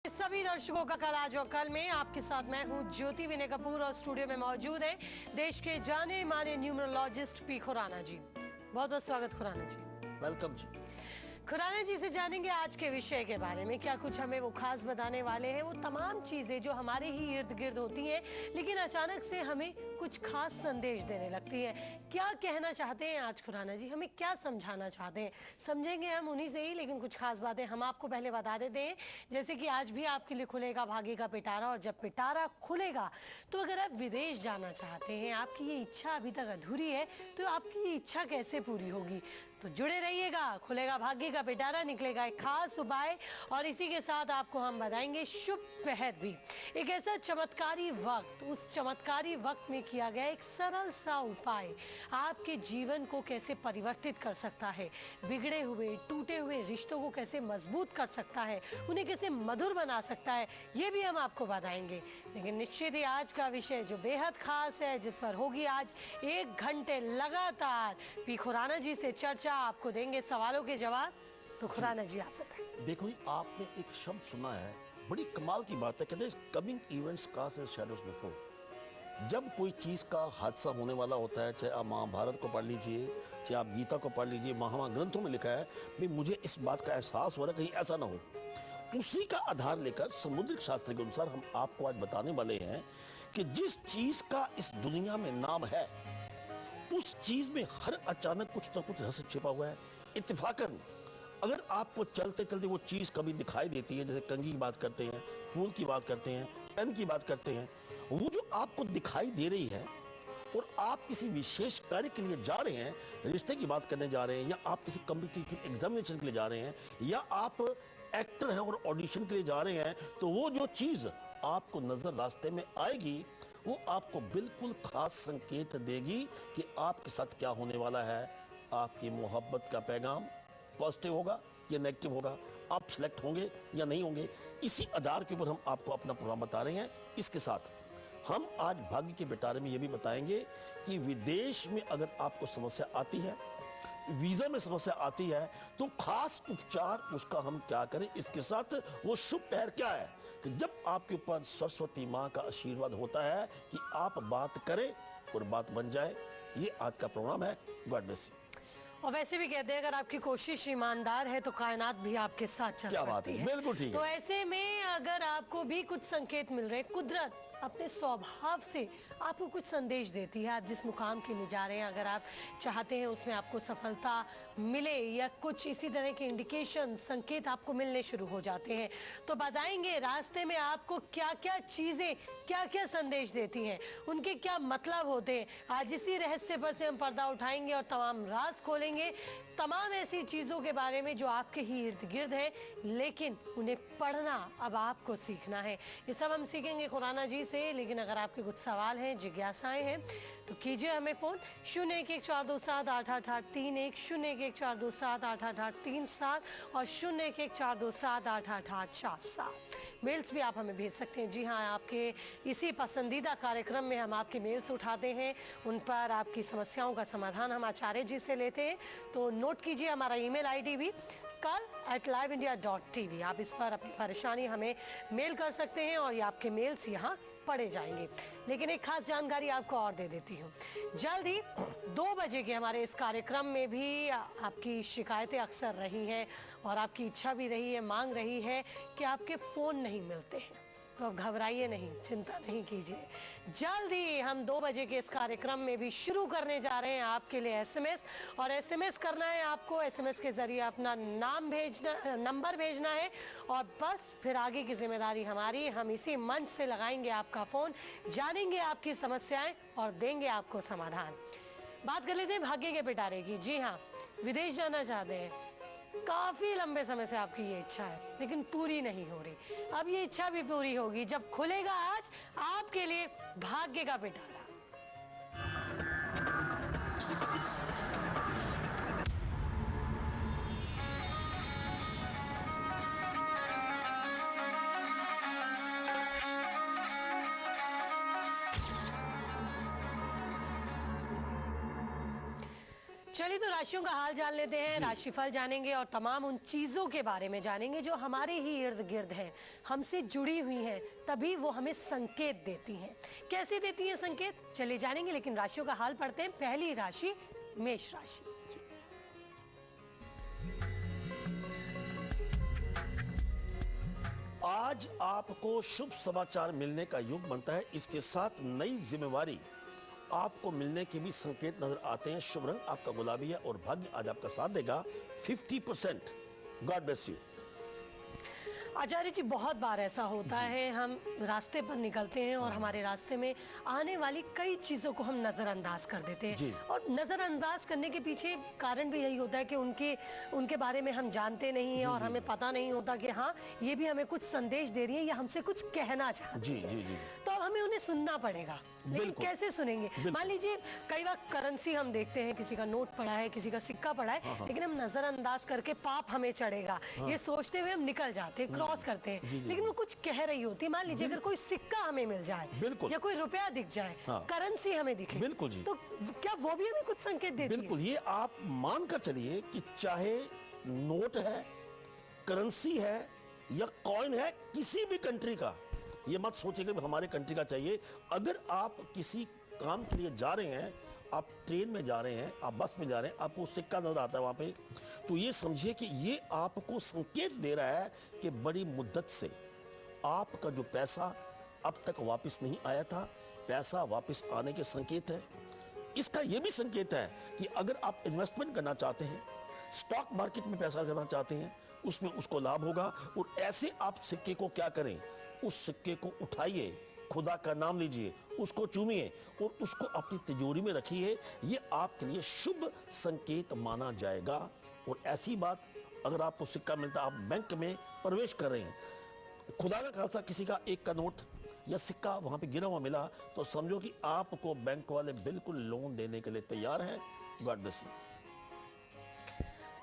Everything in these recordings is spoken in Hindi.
सभी दर्शकों का कल आज और कल में आपके साथ मैं हूं ज्योति विनय कपूर और स्टूडियो में मौजूद है देश के जाने माने न्यूमरोलॉजिस्ट पी खुराना जी। बहुत बहुत स्वागत खुराना जी। वेलकम जी। खुराना जी से जानेंगे आज के विषय के बारे में, क्या कुछ हमें वो खास बताने वाले हैं। वो तमाम चीजें जो हमारे ही इर्द गिर्द होती हैं लेकिन अचानक से हमें कुछ खास संदेश देने लगती है। क्या कहना चाहते हैं आज खुराना जी, हमें क्या समझाना चाहते हैं, समझेंगे हम उन्हीं से ही। लेकिन कुछ खास बातें हम आपको पहले बता देते हैं, जैसे कि आज भी आपके लिए खुलेगा भाग्य का पिटारा, और जब पिटारा खुलेगा तो अगर आप विदेश जाना चाहते हैं, आपकी ये इच्छा अभी तक अधूरी है, तो आपकी ये इच्छा कैसे पूरी होगी। तो जुड़े रहिएगा, खुलेगा भाग्य का पिटारा, निकलेगा एक खास उपाय, और इसी के साथ आपको हम बताएंगे शुभ पहर भी, एक ऐसा चमत्कारी वक्त, उस चमत्कारी वक्त में किया गया एक सरल सा उपाय आपके जीवन को कैसे परिवर्तित कर सकता है, बिगड़े हुए टूटे हुए रिश्तों को कैसे मजबूत कर सकता है, उन्हें कैसे मधुर बना सकता है, ये भी हम आपको बताएंगे। लेकिन निश्चित ही आज का विषय जो बेहद खास है, जिस पर होगी आज 1 घंटे लगातार पी खुराना जी से चर्चा, आपको देंगे सवालों के जवाब। तो खुराना जी आप बताएं। देखो, आपने एक शब्द सुना है, बड़ी कमाल की बात है, कहते हैं coming events cast as shadows before. जब कोई चीज का हादसा होने वाला होता है, चाहे आप महाभारत को पढ़ लीजिए, चाहे आप गीता को पढ़ लीजिए, महाग्रंथों में लिखा है भाई मुझे इस बात का एहसास हो रहा है कहीं ऐसा ना हो। उसी का आधार लेकर समुद्रिक शास्त्र के अनुसार हम आपको आज बताने वाले हैं कि जिस चीज का इस दुनिया में नाम है, उस चीज में हर अचानक कुछ ना कुछ रहस्य छिपा हुआ है। इत्तेफाकन अगर आपको चलते चलते वो चीज कभी दिखाई देती है, जैसे कंघी की बात करते हैं, फूल की बात करते हैं, पेन की बात करते हैं, वो जो आपको दिखाई दे रही है और आप किसी विशेष कार्य के लिए जा रहे हैं, रिश्ते की बात करने जा रहे हैं, या आप किसी कॉम्पिटिटिव एग्जामिनेशन के लिए जा रहे हैं, या आप एक्टर हैं और ऑडिशन के लिए जा रहे हैं, तो वो जो चीज आपको नजर रास्ते में आएगी वो आपको बिल्कुल खास संकेत देगी कि आपके साथ क्या होने वाला है। आपकी मोहब्बत का पैगाम पॉजिटिव होगा या नेगेटिव होगा, आप सिलेक्ट होंगे या नहीं होंगे, इसी आधार के ऊपर हम आपको अपना प्रोग्राम बता रहे हैं। इसके साथ हम आज भाग्य के पिटारे में यह भी बताएंगे कि विदेश में अगर आपको समस्या आती है, वीजा में समस्या आती है, तो खास उपचार उसका हम क्या करें। इसके साथ वो शुभ पहर क्या है कि जब आपके ऊपर सरस्वती माँ का आशीर्वाद होता है कि आप बात करें और बात बन जाए। ये आज का प्रोग्राम है। God bless you. और वैसे भी कहते हैं अगर आपकी कोशिश ईमानदार है तो कायनात भी आपके साथ चल क्या बात है, बिल्कुल ठीक है। तो ऐसे में अगर आपको भी कुछ संकेत मिल रहे, कुदरत अपने स्वभाव से आपको कुछ संदेश देती है, आप जिस मुकाम के लिए जा रहे हैं, अगर आप चाहते हैं उसमें आपको सफलता मिले या कुछ इसी तरह के इंडिकेशन संकेत आपको मिलने शुरू हो जाते हैं, तो बताएंगे रास्ते में आपको क्या क्या चीजें, क्या क्या संदेश देती हैं, उनके क्या मतलब होते हैं। आज इसी रहस्य पर से हम पर्दा उठाएंगे और तमाम राज खोलेंगे, तमाम ऐसी चीजों के बारे में जो आपके ही इर्द गिर्द है, लेकिन उन्हें पढ़ना अब आपको सीखना है। ये सब हम सीखेंगे खुराना जी से। लेकिन अगर आपके कुछ सवाल हैं, जिज्ञासाएं हैं, तो कीजिए हमें फोन 0114278831, 0114278837 और 0114278847। मेल्स भी आप हमें भेज सकते हैं। जी हाँ, आपके इसी पसंदीदा कार्यक्रम में हम आपके मेल्स उठाते हैं, उन पर आपकी समस्याओं का समाधान हम आचार्य जी से लेते हैं। तो नोट कीजिए हमारा ईमेल आईडी भी kal@liveindia.tv। आप इस पर अपनी परेशानी हमें मेल कर सकते हैं और ये आपके मेल्स यहाँ पढ़े जाएंगे। लेकिन एक खास जानकारी आपको और दे देती हूँ, जल्द ही 2 बजे के हमारे इस कार्यक्रम में भी आपकी शिकायतें अक्सर रही हैं और आपकी इच्छा भी रही है, मांग रही है कि आपके फ़ोन नहीं मिलते हैं। तो अब घबराइए नहीं, चिंता नहीं कीजिए, जल्द ही हम 2 बजे के इस कार्यक्रम में भी शुरू करने जा रहे हैं आपके लिए एसएमएस। और एसएमएस करना है आपको, एसएमएस के जरिए अपना नाम भेजना, नंबर भेजना है, और बस फिर आगे की जिम्मेदारी हमारी। हम इसी मंच से लगाएंगे आपका फ़ोन, जानेंगे आपकी समस्याएं और देंगे आपको समाधान। बात कर लेते हैं भाग्य के पिटारे की। जी हाँ, विदेश जाना चाहते हैं, काफी लंबे समय से आपकी ये इच्छा है लेकिन पूरी नहीं हो रही। अब ये इच्छा भी पूरी होगी जब खुलेगा आज आपके लिए भाग्य का पिटारा। चलिए तो राशियों का हाल जान लेते हैं, राशिफल जानेंगे और तमाम उन चीजों के बारे में जानेंगे जो हमारे ही इर्द गिर्द हैं, हमसे जुड़ी हुई हैं, तभी वो हमें संकेत देती हैं। कैसे देती हैं संकेत, चलिए जानेंगे, लेकिन राशियों का हाल पढ़ते हैं। पहली राशि मेष राशि। आज आपको शुभ समाचार मिलने का युग बनता है। इसके साथ नई जिम्मेवारी आपको मिलने के भी संकेत नजर आते हैं। शुभ रंग आपका गुलाबी है और भाग्य आज आपका साथ देगा 50%। God bless you. Acharya ji, बहुत बार ऐसा होता है, हम रास्ते पर निकलते हैं और हमारे रास्ते में आने वाली कई चीज़ों को हम नज़रअंदाज कर देते हैं। और नज़रअंदाज करने के पीछे कारण भी यही होता है कि उनके बारे में हम जानते नहीं हैं और हमें पता नहीं होता कि हाँ, ये भी हमें कुछ संदेश दे रही है या हमसे कुछ कहना चाहती है। तो अब हमें उन्हें सुनना पड़ेगा, लेकिन कैसे सुनेंगे? मान लीजिए कई बार करेंसी हम देखते हैं, किसी का नोट पड़ा है, किसी का सिक्का पड़ा है, लेकिन हम नजरअंदाज करके पाप हमें चढ़ेगा ये सोचते हुए हम निकल जाते हैं, क्रॉस करते हैं, लेकिन वो कुछ कह रही होती है। मान लीजिए अगर कोई सिक्का हमें मिल जाए या कोई रुपया दिख जाए, करेंसी हमें दिखे, तो क्या वो भी हमें कुछ संकेत देती है? बिल्कुल, ये आप मान कर चलिए कि चाहे नोट है, करेंसी है या कॉइन है, किसी भी कंट्री का, ये मत सोचिएगा कि हमारे कंट्री का चाहिए। अगर आप किसी काम के लिए जा रहे हैं, आप ट्रेन में जा रहे हैं, आप बस में जा रहे हैं, आपको सिक्का नजर आता है वहां पे, तो ये समझिए कि ये आपको संकेत दे रहा है कि बड़ी मुद्दत से आपका जो पैसा अब तक वापस नहीं आया था, पैसा वापस आने के संकेत है। इसका यह भी संकेत है कि अगर आप इन्वेस्टमेंट करना चाहते हैं, स्टॉक मार्केट में पैसा करना चाहते हैं, उसमें उसको लाभ होगा। और ऐसे आप सिक्के को क्या करें, उस सिक्के को उठाइए, खुदा का नाम लीजिए, उसको चूमिए और उसको अपनी तिजोरी में रखिए। ये आपके लिए शुभ संकेत माना जाएगा। और ऐसी बात, अगर आपको सिक्का मिलता, आप बैंक में प्रवेश कर रहे हैं, खुदा का खासा किसी का एक का नोट या सिक्का वहां पे गिरा हुआ मिला, तो समझो कि आपको बैंक वाले बिल्कुल लोन देने के लिए तैयार हैं। God bless you.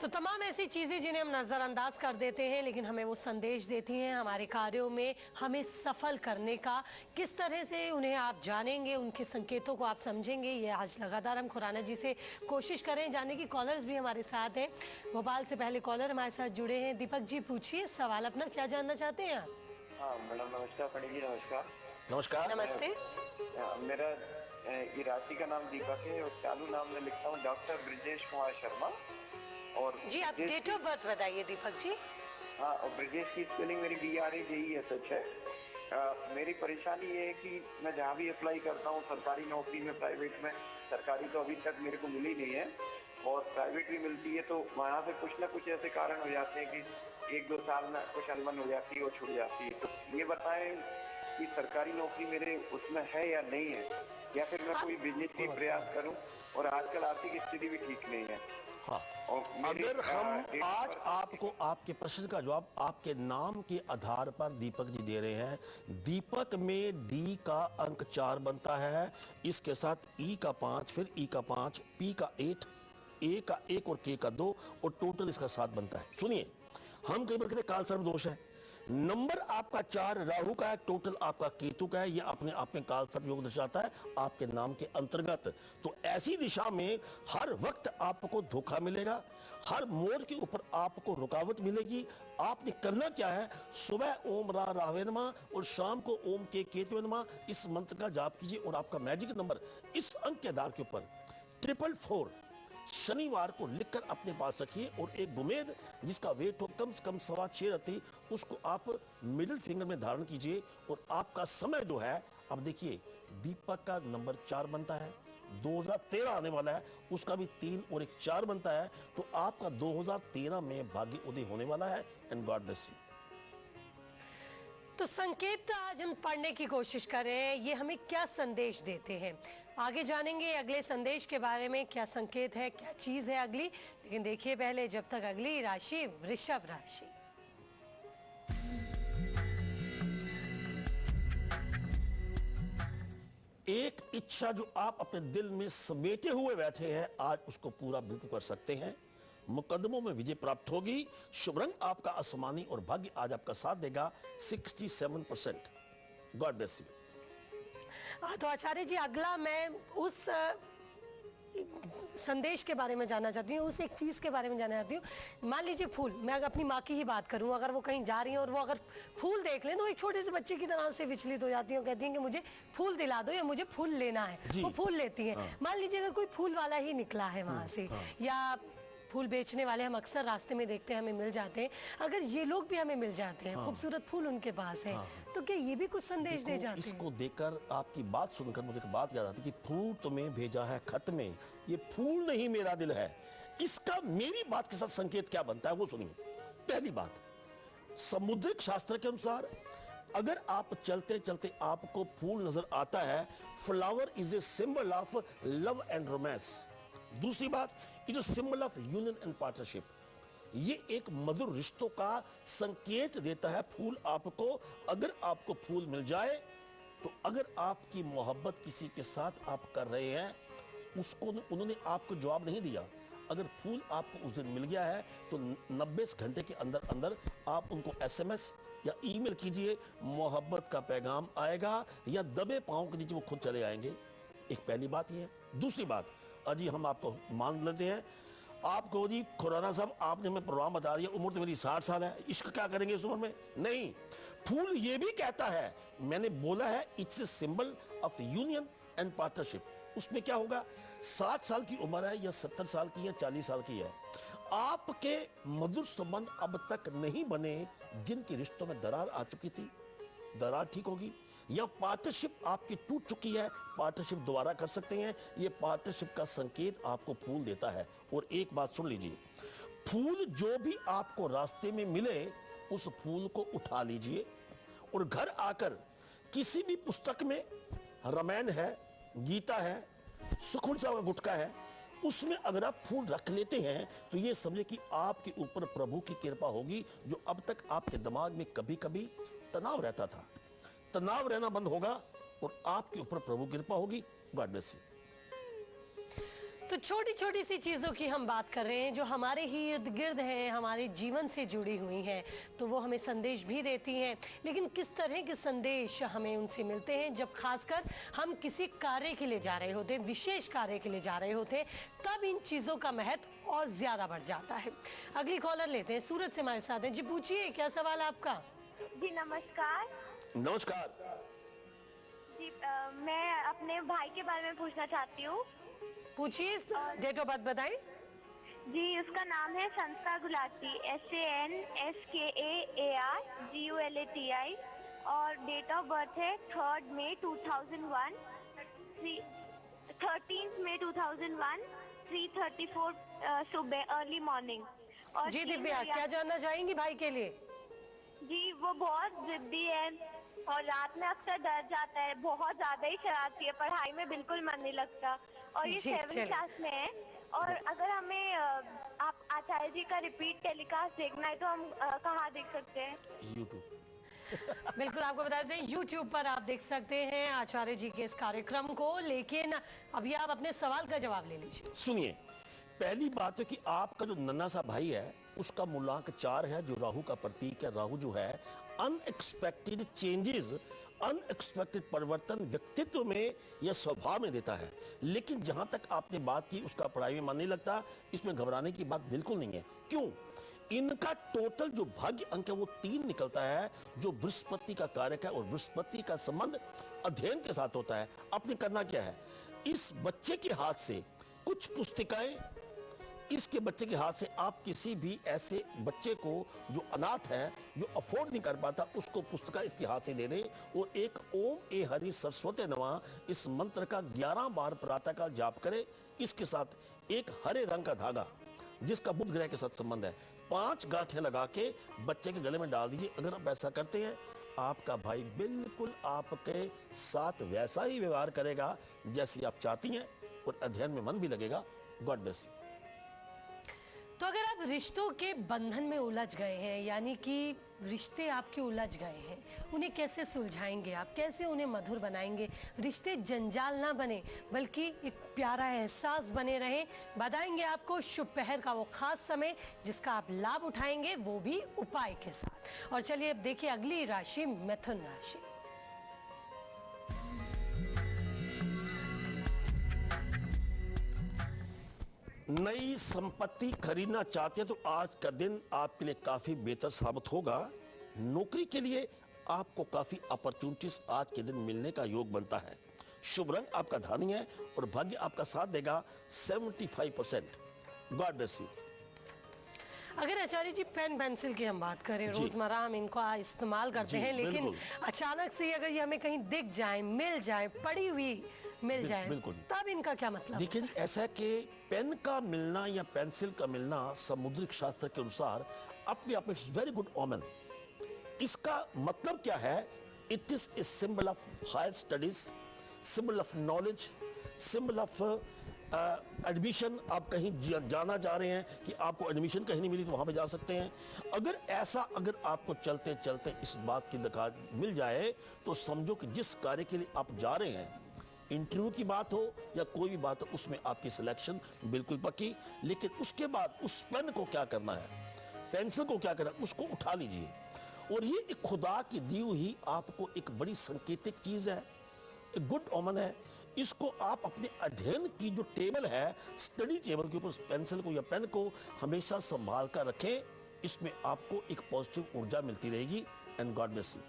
तो तमाम ऐसी चीजें जिन्हें हम नजरअंदाज कर देते हैं, लेकिन हमें वो संदेश देती हैं हमारे कार्यों में हमें सफल करने का। किस तरह से उन्हें आप जानेंगे, उनके संकेतों को आप समझेंगे, ये आज लगातार हम खुराना जी से कोशिश करें जानने की। कॉलर्स भी हमारे साथ हैं। भोपाल से पहले कॉलर हमारे साथ जुड़े हैं। दीपक जी, पूछिए सवाल अपना, क्या जानना चाहते हैं आप? हाँ मैडम, नमस्कार। पंडित जी नमस्कार। नमस्कार। नमस्ते। मेरा ये राशि का नाम दीपक है और चालू नाम में लिखता हूँ डॉक्टर ब्रिजेश कुमार शर्मा। और जी, आप डेट ऑफ बर्थ बताइए दीपक जी। हाँ, और ब्रिजेश की स्पेलिंग मेरी BRAJESH है। मेरी परेशानी ये है कि मैं जहाँ भी अप्लाई करता हूँ, सरकारी नौकरी में, प्राइवेट में, सरकारी तो अभी तक मेरे को मिली नहीं है और प्राइवेट भी मिलती है तो वहाँ से कुछ ना कुछ ऐसे कारण हो जाते हैं कि 1-2 साल में कुछ अनबन हो जाती है और छूट जाती है। तो ये बताएं कि सरकारी नौकरी मेरे उसमें है या नहीं है, या फिर मैं कोई बिजनेस की प्रयास करूं। और आजकल आर्थिक स्थिति भी ठीक नहीं है। हाँ, अगर हम आज आपको आपके प्रश्न का जवाब आपके नाम के आधार पर दीपक जी दे रहे हैं। दीपक में डी का अंक 4 बनता है, इसके साथ ई का 5, फिर ई का 5, पी का 8, ए का 1 और के का 2 और टोटल इसका 7 बनता है। सुनिए, हम कई बार कहते काल सर्प दोष है, नंबर आपका 4 राहु का है, टोटल आपका केतु का है, यह अपने आप में काल सर्प योग दर्शाता है आपके नाम के अंतर्गत। तो ऐसी दिशा में हर वक्त आपको धोखा मिलेगा, हर मोड़ के ऊपर आपको रुकावट मिलेगी। आपने करना क्या है, सुबह ओम रा रावे नमः और शाम को ओम के केतवे नमः, इस मंत्र का जाप कीजिए और आपका मैजिक नंबर इस अंक के आधार के ऊपर 444 शनिवार को लिखकर अपने पास रखिए। और एक गुमेद जिसका वेट हो कम से कम 6.25 रत्ती, उसको आप मिडिल फिंगर में धारण कीजिए। और आपका समय जो है, अब देखिए दीपक का नंबर 4 बनता है, 2013 आने वाला है, उसका भी 3 और 1 4 बनता है। तो आपका 2013 में भाग्य उदय होने वाला है। And God bless you. तो संकेत आज हम पढ़ने की कोशिश कर रहे हैं, ये हमें क्या संदेश देते हैं। आगे जानेंगे अगले संदेश के बारे में, क्या संकेत है, क्या चीज है अगली। लेकिन देखिए पहले जब तक अगली राशि वृषभ राशि। एक इच्छा जो आप अपने दिल में समेटे हुए बैठे हैं, आज उसको पूरा बिल्कुल कर सकते हैं। मुकदमों में विजय प्राप्त होगी। शुभ रंग आपका आसमानी और भाग्य आज आपका साथ देगा 67%। God bless you. तो आचार्य जी, अगला मैं उस संदेश के बारे में जानना चाहती हूँ, उस एक चीज़ के बारे में जानना चाहती हूँ। मान लीजिए फूल, मैं अगर अपनी माँ की ही बात करूँ, अगर वो कहीं जा रही हैं और वो अगर फूल देख लें तो एक छोटे से बच्चे की तरह से विचलित हो जाती हैं, कहती हैं कि मुझे फूल दिला दो या मुझे फूल लेना है, वो फूल लेती हैं। मान लीजिए अगर कोई फूल वाला ही निकला है वहाँ से, या फूल बेचने वाले हम अक्सर रास्ते में देखते हैं, हमें मिल जाते हैं, अगर ये लोग भी हमें मिल जाते हैं, खूबसूरत फूल उनके पास है, तो क्या ये भी कुछ संदेश दे जाते हैं? इसको देखकर, आपकी बात सुनकर मुझे एक बात याद आती कि फूल तुम्हें भेजा है खत में, ये फूल नहीं मेरा दिल है। इसका मेरी बात के साथ संकेत क्या बनता है वो सुनिए। पहली बात, समुद्रिक शास्त्र के अनुसार अगर आप चलते चलते आपको फूल नजर आता है, flower is a symbol of love and romance. दूसरी बात, it is symbol of union and partnership. ये एक मधुर रिश्तों का संकेत देता है फूल आपको। अगर आपको फूल मिल जाए तो अगर आपकी मोहब्बत किसी के साथ आप कर रहे हैं, उसको उन्होंने आपको जवाब नहीं दिया, अगर फूल आपको उस दिन मिल गया है तो 90 घंटे के अंदर अंदर आप उनको SMS या ईमेल कीजिए, मोहब्बत का पैगाम आएगा, या दबे पांव के नीचे वो खुद चले आएंगे। एक पहली बात ये है। दूसरी बात, अजी हम आपको मान लेते हैं, आपको जी खुराना साहब आपने हमें प्रोग्राम बता दिया, उम्र तो मेरी 60 साल है, इश्क क्या करेंगे इस उम्र में? नहीं, फूल ये भी कहता है, मैंने बोला है it's a symbol of union and partnership. उसमें क्या होगा, 60 साल की उम्र है या 70 साल की या 40 साल की है, आपके मधुर संबंध अब तक नहीं बने, जिनके रिश्तों में दरार आ चुकी थी, दरार ठीक होगी, या पार्टनरशिप आपकी टूट चुकी है, पार्टनरशिप दोबारा कर सकते हैं। ये पार्टनरशिप का संकेत आपको फूल देता है। और एक बात सुन लीजिए, फूल जो भी आपको रास्ते में मिले, उस फूल को उठा लीजिए और घर आकर किसी भी पुस्तक में, रामायण है, गीता है, सुखमनी साहब का गुटका है, उसमें अगर आप फूल रख लेते हैं तो ये समझे कि आपके ऊपर प्रभु की कृपा होगी। जो अब तक आपके दिमाग में कभी कभी तनाव रहता था, तनाव रहना बंद होगा और आपके ऊपर प्रभु की कृपा होगी। God bless you. तो छोटी छोटी सी चीज़ों की हम बात कर रहे हैं जो हमारे ही इर्द गिर्द हैं, हमारे जीवन से जुड़ी हुई हैं, तो वो हमें संदेश भी देती हैं। लेकिन किस तरह के संदेश हमें उनसे मिलते हैं जब खासकर हम किसी कार्य के लिए जा रहे होते हैं, विशेष कार्य के लिए जा रहे होते हैं, तब इन चीज़ों का महत्व और ज़्यादा बढ़ जाता है। अगली कॉलर लेते हैं, सूरज से हमारे साथ हैं जी। पूछिए, क्या सवाल आपका? जी नमस्कार। नमस्कार जी मैं अपने भाई के बारे में पूछना चाहती हूँ। पूछिए, डेट ऑफ बर्थ बताएं। जी उसका नाम है संस्कार गुलाटी, SANSKAAR और डेट ऑफ बर्थ है 3 मई 2001, 13 मई 2001, 3:34 सुबह अर्ली मॉर्निंग। और जी दिव्या, क्या जानना चाहेंगी भाई के लिए? जी वो बहुत जिद्दी है और रात में अक्सर डर जाता है, बहुत ज्यादा ही शरारती है, पढ़ाई में बिल्कुल मन नहीं लगता, और ये 7th क्लास में है। और अगर हमें आप आचार्य जी का रिपीट टेलीकास्ट देखना है तो हम कहाँ देख सकते हैं? यूट्यूब। बिल्कुल, आपको बता दें YouTube पर आप देख सकते हैं आचार्य जी के इस कार्यक्रम को। लेकिन अभी आप अपने सवाल का जवाब ले लीजिए। सुनिए, पहली बात है कि आपका जो नन्हा सा भाई है उसका मूलांक 4 है, जो राहु का प्रतीक है। राहु जो है अनएक्सपेक्टेड चेंजेस, अनएक्सपेक्टेड परिवर्तन व्यक्तित्व में या स्वभाव में देता है। लेकिन जहां तक आपने बात की उसका पढ़ाई में मन नहीं लगता, इसमें घबराने की बात बिल्कुल नहीं है। क्यों? इनका टोटल जो भाग्य अंक है वो 3 निकलता है, जो बृहस्पति का कारक है, और बृहस्पति का संबंध अध्ययन के साथ होता है। आपने करना क्या है, इस बच्चे के हाथ से कुछ पुस्तिकाएं, इसके बच्चे के हाथ से आप किसी भी ऐसे बच्चे को जो अनाथ है, जो अफोर्ड नहीं कर पाता, उसको पुस्तका इसके हाथ से दे दें, और एक ओम ए हरि सरस्वती नमः इस मंत्र का 11 बार प्रातःकाल जाप करें। इसके साथ एक हरे रंग का धागा जिसका बुध ग्रह के साथ संबंध है, 5 गांठें लगा के बच्चे के गले में डाल दीजिए। अगर आप ऐसा करते हैं, आपका भाई बिल्कुल आपके साथ वैसा ही व्यवहार करेगा जैसी आप चाहती हैं, और अध्ययन में मन भी लगेगा। God bless you. तो अगर आप रिश्तों के बंधन में उलझ गए हैं, यानी कि रिश्ते आपके उलझ गए हैं, उन्हें कैसे सुलझाएंगे आप, कैसे उन्हें मधुर बनाएंगे, रिश्ते जंजाल ना बने बल्कि एक प्यारा एहसास बने रहें, बताएंगे आपको शुभ पहर का वो खास समय जिसका आप लाभ उठाएंगे, वो भी उपाय के साथ। और चलिए अब देखिए अगली राशि, मिथुन राशि। नई संपत्ति खरीदना चाहते हैं तो आज का दिन आपके लिए काफी बेहतर साबित होगा। नौकरी के लिए आपको काफी अपॉर्चुनिटीज आज के दिन मिलने का योग बनता है। शुभ रंग आपका धानी है और भाग्य आपका साथ देगा 75%। God bless you. अगर आचार्य जी पेन पेंसिल की हम बात करें, जी। रोजमर्रा हम इनको इस्तेमाल करते जी, हैं, लेकिन बिल्कुल। अचानक से अगर ये हमें कहीं दिख जाए, मिल जाए, पड़ी हुई मिल जाए, बिल्कुल। तब इनका क्या मतलब? देखिए जी, ऐसा है कि पेन का मिलना या पेंसिल का मिलना समुद्रिक शास्त्र के अनुसार अपने आप में वेरी गुड ओमेन। इसका मतलब क्या है? It is a symbol of higher studies, symbol of knowledge, symbol of admission. आप कहीं जाना चाह रहे हैं कि आपको एडमिशन कहीं नहीं मिली तो वहां पे जा सकते हैं। अगर आपको चलते चलते इस बात की दिखा मिल जाए तो समझो कि जिस कार्य के लिए आप जा रहे हैं, इंटरव्यू की बात हो या कोई भी बात हो, उसमें आपकी सिलेक्शन बिल्कुल पक्की। लेकिन उसके बाद उस पेन को क्या करना है, पेंसिल को क्या करना है, उसको उठा लीजिए। और ये एक खुदा की दी हुई आपको एक बड़ी संकेतिक चीज है, एक गुड ओमन है। इसको आप अपने अध्ययन की जो टेबल है, स्टडी टेबल के ऊपर पेंसिल को या पेन को हमेशा संभाल कर रखें। इसमें आपको एक पॉजिटिव ऊर्जा मिलती रहेगी। And God bless you.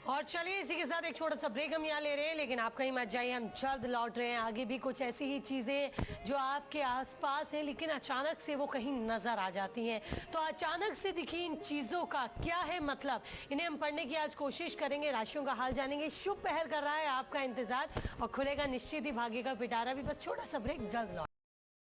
और चलिए इसी के साथ एक छोटा सा ब्रेक हम यहाँ ले रहे हैं, लेकिन आप कहीं मत जाइए, हम जल्द लौट रहे हैं। आगे भी कुछ ऐसी ही चीजें जो आपके आसपास है लेकिन अचानक से वो कहीं नजर आ जाती हैं। तो अचानक से दिखी इन चीजों का क्या है मतलब, इन्हें हम पढ़ने की आज कोशिश करेंगे, राशियों का हाल जानेंगे। शुभ पहर कर रहा है आपका इंतजार और खुलेगा निश्चित ही भाग्य का पिटारा भी। बस छोटा सा ब्रेक, जल्द लौट।